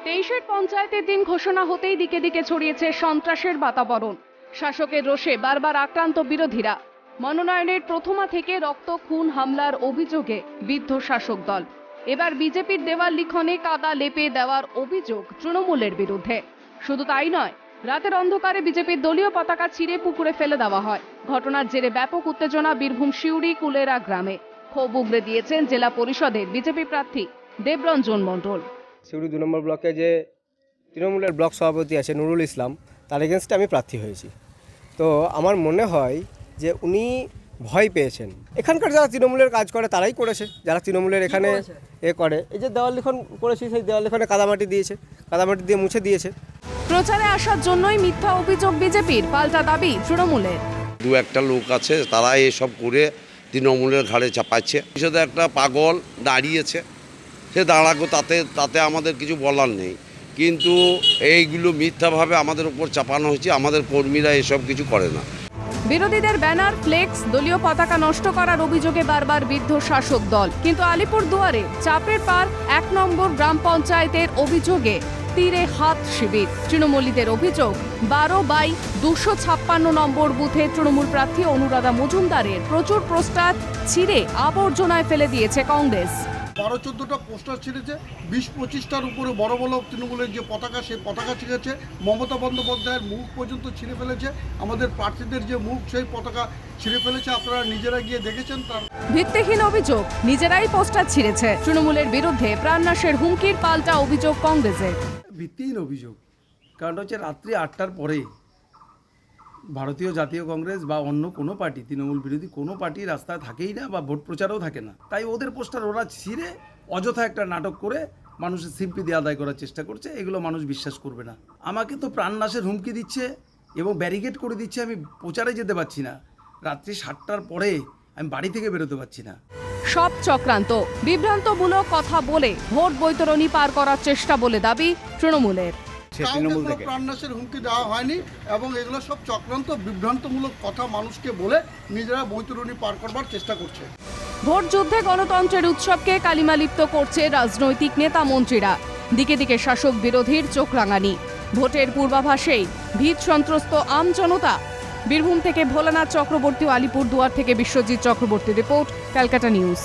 23-এর পঞ্চায়েতের দিন ঘোষণা হতেই দিকে দিকে ছড়িয়েছে সন্ত্রাসের বাতাবরণ। শাসকের রোষে বারবার আক্রান্ত বিরোধীরা। মনোনয়নের প্রথমা থেকে রক্ত খুন হামলার অভিযোগে বিদ্ধ শাসক দল। এবার বিজেপির দেওয়াল লিখনে কাদা লেপে দেওয়ার অভিযোগ তৃণমূলের বিরুদ্ধে। শুধু তাই নয়, রাতের অন্ধকারে বিজেপির দলীয় পতাকা ছিঁড়ে পুকুরে ফেলে দেওয়া হয়। ঘটনার জেরে ব্যাপক উত্তেজনা বীরভূম শিউরি কুলেরা গ্রামে। ক্ষোভ উগরে দিয়েছেন জেলা পরিষদের বিজেপি প্রার্থী দেবরঞ্জন মণ্ডল। শিউরি 2 নম্বর ব্লকে যে তৃণমূলের ব্লক সভাপতি আছে নুরুল ইসলাম, তার এগেনস্টে আমি প্রার্থী হয়েছি। তো আমার মনে হয় যে উনি ভয় পেয়েছেন। এখানকার যারা তৃণমূলের কাজ করে তারাই করেছে, যারা তৃণমূলের এখানে করে। এই যে দেওয়াল লিখন করেছি, সেই দেওয়াল লিখনে কাদামাটি দিয়েছে, কাদামাটি দিয়ে মুছে দিয়েছে। প্রচারে আসার জন্যই মিথ্যা অভিযোগ বিজেপির, পাল্টা দাবি তৃণমূলের। দু একটা লোক আছে তারা এসব করে তৃণমূলের ঘাড়ে চাপাচ্ছে। সেটা একটা পাগল দাঁড়িয়েছে, সে দাঁড়াগো, তাতে আমাদের কিছু বলার নেই। কিন্তু এইগুলো মিথ্যাভাবে আমাদের উপর চাপানো হয়েছে। আমাদের কর্মীরা এসব কিছু করে না। বিরোধীদের ব্যানার, ফ্লেক্স, দলীয় পতাকা নষ্ট করার অভিযোগে বারবার বিদ্ধ শাসক দল। কিন্তু আলিপুরদুয়ারে চাপের পার 1 নম্বর গ্রাম পঞ্চায়েতের অভিযোগে তীরে হাত শিবির। তৃণমূলীদের অভিযোগ 12/256 নম্বর বুথে তৃণমূল প্রার্থী অনুরাধা মজুমদারের প্রচুর পোস্টার ছিঁড়ে আবর্জনায় ফেলে দিয়েছে কংগ্রেস। 12-14টা পোস্টার ছিঁড়েছে, 20-25টার উপরে বড় বড় তৃণমূলের যে পতাকা, সেই পতাকা ছিঁড়েছে। মমতা বন্দ্যোপাধ্যায়ের মুখ পর্যন্ত ছিঁড়ে ফেলেছে। আমাদের প্রার্থীদের যে মুখ, সেই পতাকা ছিঁড়ে ফেলেছে। আপনারা নিজেরা গিয়ে দেখেছেন। তার ভিত্তিহীন অভিযোগ, নিজেরাই পোস্টার ছিঁড়েছে। তৃণমূলের বিরুদ্ধে প্রাণনাশের হুমকির পাল্টা অভিযোগ কংগ্রেসের। ভিত্তিহীন অভিযোগ, কারণ হচ্ছে রাত্রি 8টার পরে ভারতীয় জাতীয় কংগ্রেস বা অন্য কোনো পার্টি, তৃণমূল বিরোধী কোনো পার্টি রাস্তায় থাকেই না, বা ভোট প্রচারও থাকে না। তাই ওদের পোস্টার ওরা ছিঁড়ে অযথা একটা নাটক করে মানুষের সিম্পিতি আদায় করার চেষ্টা করছে। এগুলো মানুষ বিশ্বাস করবে না। আমাকে তো প্রাণনাশের হুমকি দিচ্ছে এবং ব্যারিকেড করে দিচ্ছে। আমি প্রচারে যেতে পারছি না। রাত্রি 7টার পরে আমি বাড়ি থেকে বেরোতে পারছি না। সব চক্রান্ত, বিভ্রান্তমূলক কথা বলে ভোট বৈতরণী পার করার চেষ্টা বলে দাবি তৃণমূলের। প্রাণনাশের হুমকি দেওয়া হয়নি এবং এগুলো সব চক্রান্ত, বিভ্রান্তমূলক কথা মানুষকে বলে নিজেরা বৈতরণী পার করবার চেষ্টা করছে। ভোট যুদ্ধে গণতন্ত্রের উৎসবকে কালিমালিপ্ত করছে রাজনৈতিক নেতা মন্ত্রীরা। দিকে দিকে শাসক বিরোধীর চোখ রাঙানি। ভোটের পূর্বাভাসেই ভীত সন্ত্রস্ত আম জনতা। বীরভূম থেকে ভোলানাথ চক্রবর্তী ও আলিপুরদুয়ার থেকে বিশ্বজিৎ চক্রবর্তী রিপোর্ট, ক্যালকাটা নিউজ।